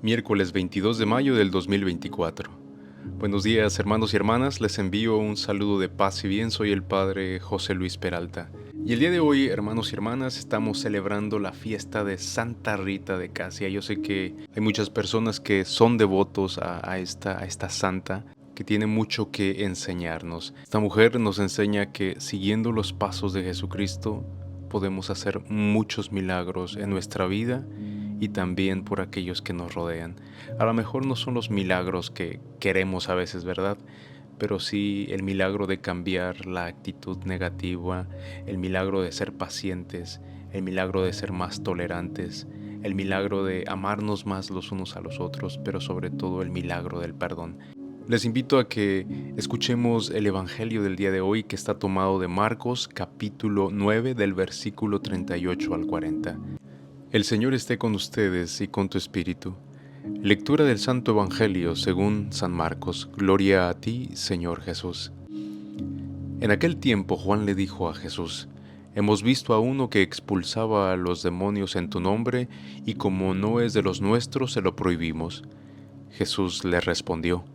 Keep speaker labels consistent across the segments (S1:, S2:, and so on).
S1: Miércoles 22 de mayo del 2024. Buenos días, hermanos y hermanas, les envío un saludo de paz y bien. Soy el Padre José Luis Peralta. Y el día de hoy, hermanos y hermanas, estamos celebrando la fiesta de Santa Rita de Casia. Yo sé que hay muchas personas que son devotos a esta santa, que tiene mucho que enseñarnos. Esta mujer nos enseña que siguiendo los pasos de Jesucristo podemos hacer muchos milagros en nuestra vida y también por aquellos que nos rodean. A lo mejor no son los milagros que queremos a veces, ¿verdad? Pero sí el milagro de cambiar la actitud negativa, el milagro de ser pacientes, el milagro de ser más tolerantes, el milagro de amarnos más los unos a los otros, pero sobre todo el milagro del perdón. Les invito a que escuchemos el Evangelio del día de hoy, que está tomado de Marcos capítulo 9 del versículo 38 al 40. El Señor esté con ustedes y con tu espíritu. Lectura del Santo Evangelio según San Marcos. Gloria a ti, Señor Jesús. En aquel tiempo Juan le dijo a Jesús: Hemos visto a uno que expulsaba a los demonios en tu nombre, y como no es de los nuestros, se lo prohibimos. Jesús le respondió: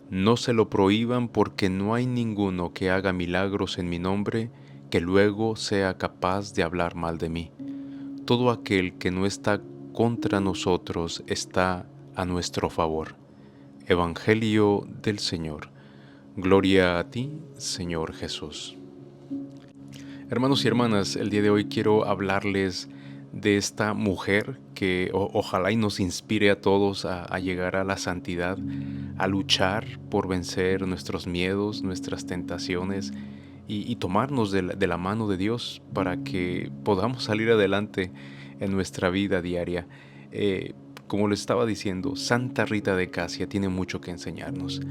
S1: No se lo prohíban, porque no hay ninguno que haga milagros en mi nombre que luego sea capaz de hablar mal de mí. Todo aquel que no está contra nosotros está a nuestro favor. Evangelio del Señor. Gloria a ti, Señor Jesús. Hermanos y hermanas, el día de hoy quiero hablarles de esta mujer que ojalá y nos inspire a todos a llegar a la santidad, a luchar por vencer nuestros miedos, nuestras tentaciones y tomarnos de la mano de Dios para que podamos salir adelante en nuestra vida diaria. Como les estaba diciendo, Santa Rita de Casia tiene mucho que enseñarnos.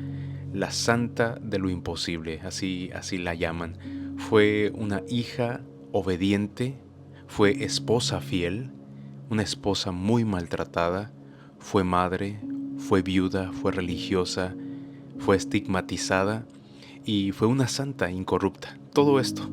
S1: La santa de lo imposible, así la llaman. Fue una hija obediente, fue esposa fiel, una esposa muy maltratada, fue madre, fue viuda, fue religiosa, fue estigmatizada y fue una santa incorrupta. Todo esto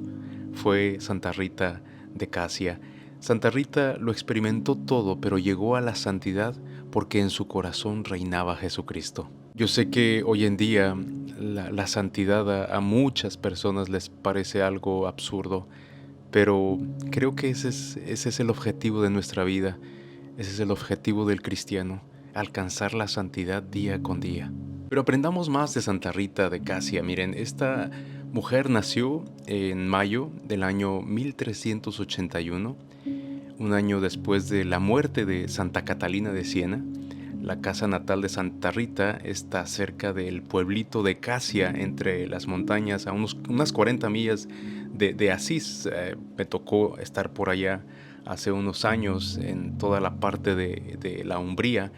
S1: fue Santa Rita de Casia. Santa Rita lo experimentó todo, pero llegó a la santidad porque en su corazón reinaba Jesucristo. Yo sé que hoy en día la santidad a muchas personas les parece algo absurdo, pero creo que ese es el objetivo de nuestra vida, ese es el objetivo del cristiano, alcanzar la santidad día con día. Pero aprendamos más de Santa Rita de Casia. Miren, esta mujer nació en mayo del año 1381, un año después de la muerte de Santa Catalina de Siena. La casa natal de Santa Rita está cerca del pueblito de Casia, entre las montañas, a unas 40 millas de Asís. Me tocó estar por allá hace unos años en toda la parte de la Umbría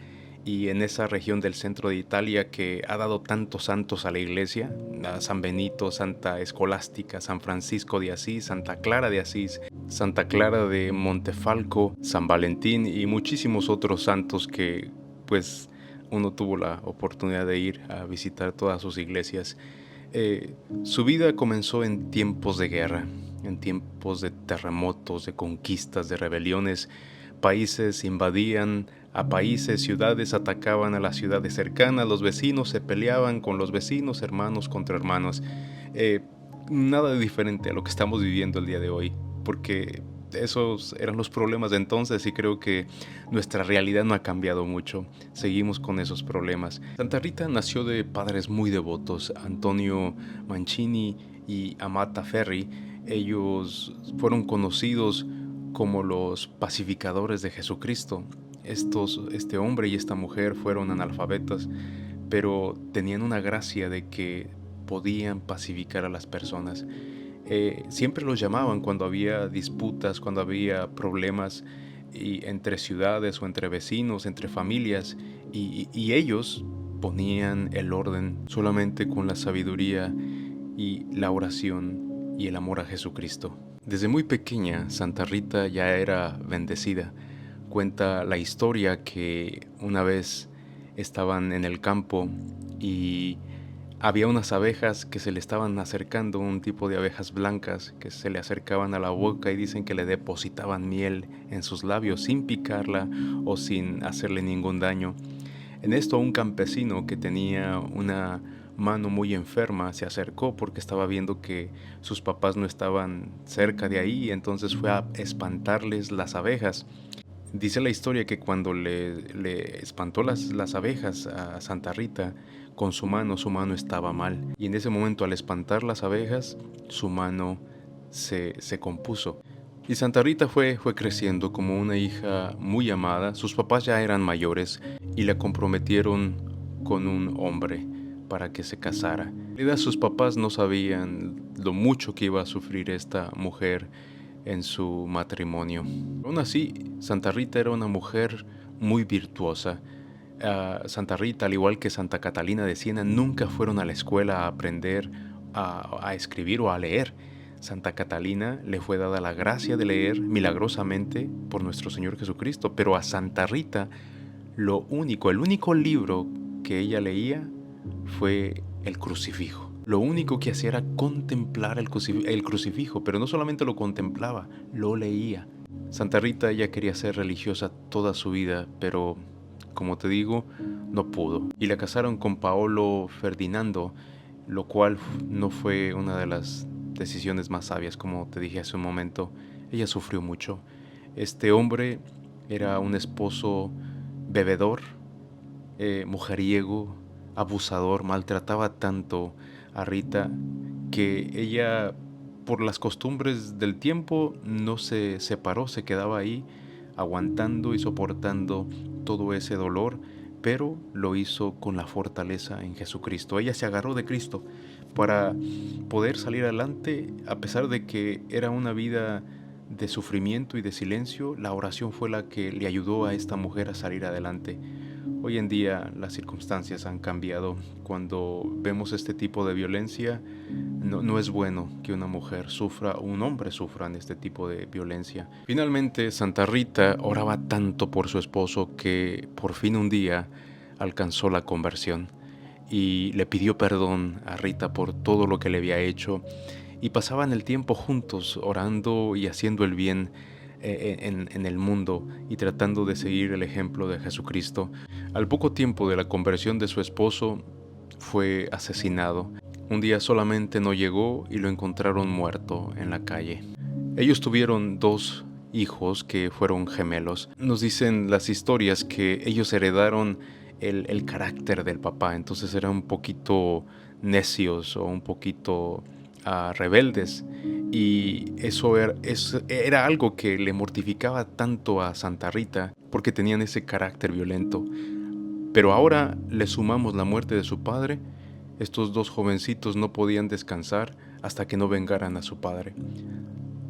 S1: y en esa región del centro de Italia que ha dado tantos santos a la iglesia: a San Benito, Santa Escolástica, San Francisco de Asís, Santa Clara de Asís, Santa Clara de Montefalco, San Valentín y muchísimos otros santos que pues uno tuvo la oportunidad de ir a visitar todas sus iglesias. Su vida comenzó en tiempos de guerra, en tiempos de terremotos, de conquistas, de rebeliones. Países invadían a países, ciudades atacaban a las ciudades cercanas, los vecinos se peleaban con los vecinos, hermanos contra hermanos. Nada diferente a lo que estamos viviendo el día de hoy, porque esos eran los problemas de entonces y creo que nuestra realidad no ha cambiado mucho. Seguimos con esos problemas. Santa Rita nació de padres muy devotos, Antonio Mancini y Amata Ferri. Ellos fueron conocidos como los pacificadores de Jesucristo. Este hombre y esta mujer fueron analfabetas, pero tenían una gracia de que podían pacificar a las personas. Siempre los llamaban cuando había disputas, cuando había problemas entre ciudades o entre vecinos, entre familias, y ellos ponían el orden solamente con la sabiduría y la oración y el amor a Jesucristo. Desde muy pequeña, Santa Rita ya era bendecida. Cuenta la historia que una vez estaban en el campo y había unas abejas que se le estaban acercando, un tipo de abejas blancas que se le acercaban a la boca y dicen que le depositaban miel en sus labios sin picarla o sin hacerle ningún daño. En esto un campesino que tenía una mano muy enferma se acercó porque estaba viendo que sus papás no estaban cerca de ahí, y entonces fue a espantarles las abejas. Dice la historia que cuando le espantó las abejas a Santa Rita con su mano estaba mal. Y en ese momento, al espantar las abejas, su mano se compuso. Y Santa Rita fue creciendo como una hija muy amada. Sus papás ya eran mayores y la comprometieron con un hombre para que se casara. En realidad, sus papás no sabían lo mucho que iba a sufrir esta mujer en su matrimonio. Aún así, Santa Rita era una mujer muy virtuosa. Santa Rita, al igual que Santa Catalina de Siena, nunca fueron a la escuela a aprender a escribir o a leer. Santa Catalina le fue dada la gracia de leer milagrosamente por nuestro Señor Jesucristo, pero a Santa Rita el único libro que ella leía fue el crucifijo. Lo único que hacía era contemplar el crucifijo, pero no solamente lo contemplaba, lo leía. Santa Rita, ella quería ser religiosa toda su vida, pero como te digo, no pudo. Y la casaron con Paolo Ferdinando, lo cual no fue una de las decisiones más sabias, como te dije hace un momento. Ella sufrió mucho. Este hombre era un esposo bebedor, mujeriego, abusador, maltrataba tanto a Rita que ella, por las costumbres del tiempo, no se separó, se quedaba ahí aguantando y soportando todo ese dolor, pero lo hizo con la fortaleza en Jesucristo. Ella se agarró de Cristo para poder salir adelante, a pesar de que era una vida de sufrimiento y de silencio. La oración fue la que le ayudó a esta mujer a salir adelante. Hoy en día las circunstancias han cambiado. Cuando vemos este tipo de violencia, no es bueno que una mujer sufra o un hombre sufra en este tipo de violencia. Finalmente, Santa Rita oraba tanto por su esposo que por fin un día alcanzó la conversión y le pidió perdón a Rita por todo lo que le había hecho, y pasaban el tiempo juntos orando y haciendo el bien en el mundo y tratando de seguir el ejemplo de Jesucristo. Al poco tiempo de la conversión de su esposo, fue asesinado. Un día solamente no llegó y lo encontraron muerto en la calle. Ellos tuvieron 2 hijos que fueron gemelos. Nos dicen las historias que ellos heredaron el carácter del papá, entonces eran un poquito necios o un poquito rebeldes, y eso era algo que le mortificaba tanto a Santa Rita porque tenían ese carácter violento. Pero ahora le sumamos la muerte de su padre. Estos 2 jovencitos no podían descansar hasta que no vengaran a su padre.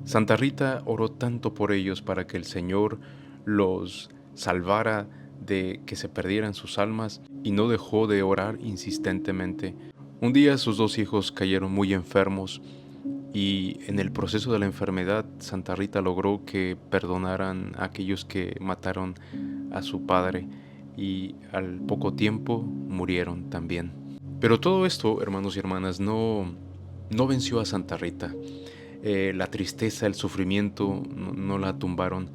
S1: Santa Rita oró tanto por ellos para que el Señor los salvara de que se perdieran sus almas, y no dejó de orar insistentemente. Un día sus 2 hijos cayeron muy enfermos, y en el proceso de la enfermedad Santa Rita logró que perdonaran a aquellos que mataron a su padre, y al poco tiempo murieron también. Pero todo esto, hermanos y hermanas, no venció a Santa Rita. La tristeza, el sufrimiento no la tumbaron.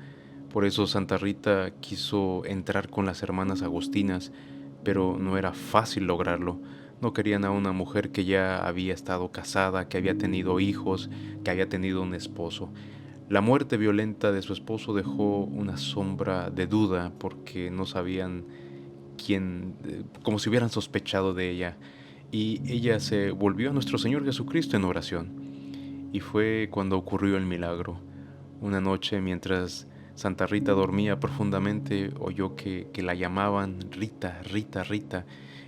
S1: Por eso Santa Rita quiso entrar con las hermanas agustinas, pero no era fácil lograrlo. No querían a una mujer que ya había estado casada, que había tenido hijos, que había tenido un esposo. La muerte violenta de su esposo dejó una sombra de duda porque no sabían quién, como si hubieran sospechado de ella. Y ella se volvió a nuestro Señor Jesucristo en oración. Y fue cuando ocurrió el milagro. Una noche, mientras Santa Rita dormía profundamente, oyó que la llamaban Rita, Rita, Rita.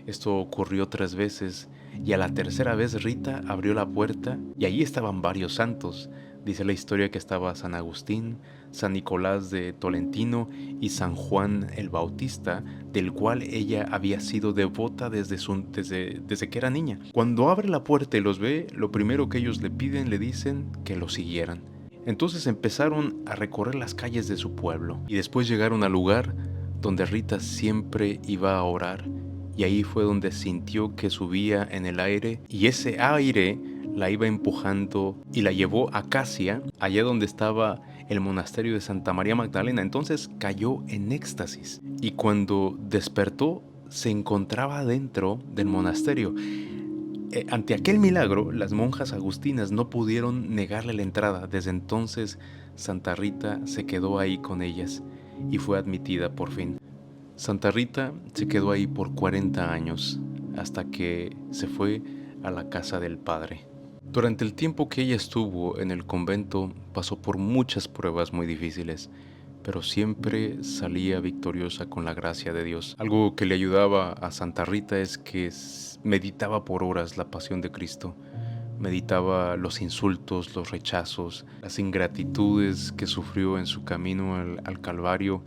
S1: Esto ocurrió 3 veces, y a la tercera vez Rita abrió la puerta y allí estaban varios santos. Dice la historia que estaba San Agustín, San Nicolás de Tolentino y San Juan el Bautista, del cual ella había sido devota desde que era niña. Cuando abre la puerta y los ve, lo primero que ellos le dicen que lo siguieran. Entonces empezaron a recorrer las calles de su pueblo, y después llegaron al lugar donde Rita siempre iba a orar, y ahí fue donde sintió que subía en el aire, y ese aire la iba empujando y la llevó a Casia, allá donde estaba el monasterio de Santa María Magdalena. Entonces cayó en éxtasis, y cuando despertó se encontraba dentro del monasterio. Ante aquel milagro, las monjas agustinas no pudieron negarle la entrada. Desde entonces, Santa Rita se quedó ahí con ellas y fue admitida por fin. Santa Rita se quedó ahí por 40 años, hasta que se fue a la casa del Padre. Durante el tiempo que ella estuvo en el convento, pasó por muchas pruebas muy difíciles, pero siempre salía victoriosa con la gracia de Dios. Algo que le ayudaba a Santa Rita es que meditaba por horas la pasión de Cristo. Meditaba los insultos, los rechazos, las ingratitudes que sufrió en su camino al Calvario.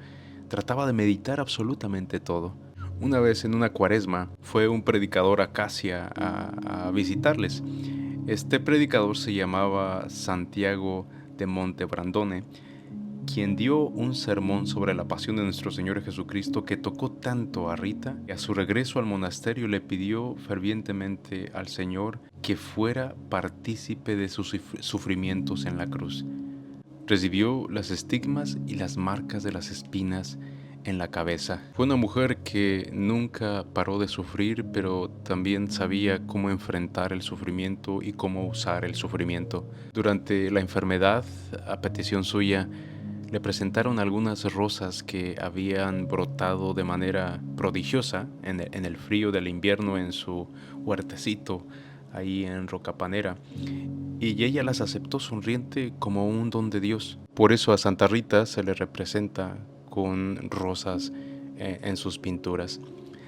S1: Trataba de meditar absolutamente todo. Una vez en una cuaresma fue un predicador a Casia a visitarles. Este predicador se llamaba Santiago de Montebrandone, quien dio un sermón sobre la pasión de nuestro Señor Jesucristo que tocó tanto a Rita que a su regreso al monasterio le pidió fervientemente al Señor que fuera partícipe de sus sufrimientos en la cruz. Recibió las estigmas y las marcas de las espinas en la cabeza. Fue una mujer que nunca paró de sufrir, pero también sabía cómo enfrentar el sufrimiento y cómo usar el sufrimiento. Durante la enfermedad, a petición suya, le presentaron algunas rosas que habían brotado de manera prodigiosa en el frío del invierno en su huertecito ahí en Rocapanera, y ella las aceptó sonriente como un don de Dios. Por eso a Santa Rita se le representa con rosas en sus pinturas.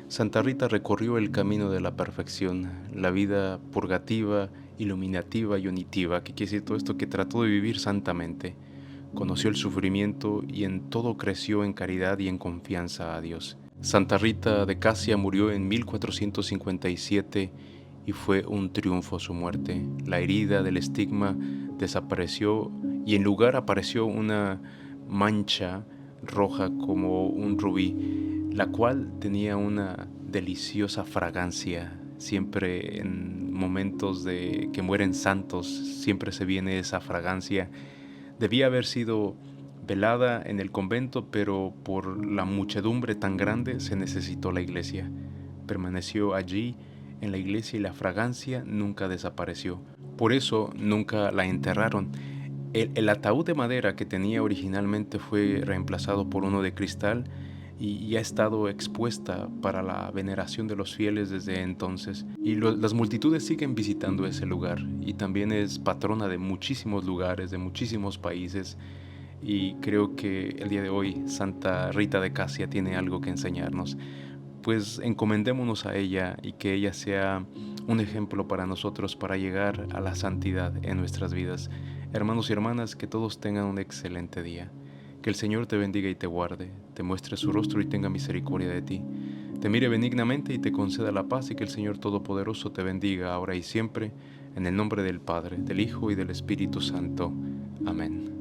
S1: Santa Rita recorrió el camino de la perfección, la vida purgativa, iluminativa y unitiva, que quiere decir todo esto, que trató de vivir santamente. Conoció el sufrimiento y en todo creció en caridad y en confianza a Dios. Santa Rita de Casia murió en 1457 y fue un triunfo su muerte. La herida del estigma desapareció y en lugar apareció una mancha roja como un rubí, la cual tenía una deliciosa fragancia. Siempre en momentos de que mueren santos, siempre se viene esa fragancia. Debía haber sido velada en el convento, pero por la muchedumbre tan grande se necesitó la iglesia. Permaneció allí en la iglesia y la fragancia nunca desapareció. Por eso nunca la enterraron. El ataúd de madera que tenía originalmente fue reemplazado por uno de cristal y ha estado expuesta para la veneración de los fieles desde entonces. Y las multitudes siguen visitando ese lugar, y también es patrona de muchísimos lugares, de muchísimos países, y creo que el día de hoy Santa Rita de Casia tiene algo que enseñarnos. Pues encomendémonos a ella y que ella sea un ejemplo para nosotros para llegar a la santidad en nuestras vidas. Hermanos y hermanas, que todos tengan un excelente día. Que el Señor te bendiga y te guarde, te muestre su rostro y tenga misericordia de ti. Te mire benignamente y te conceda la paz, y que el Señor Todopoderoso te bendiga ahora y siempre, en el nombre del Padre, del Hijo y del Espíritu Santo. Amén.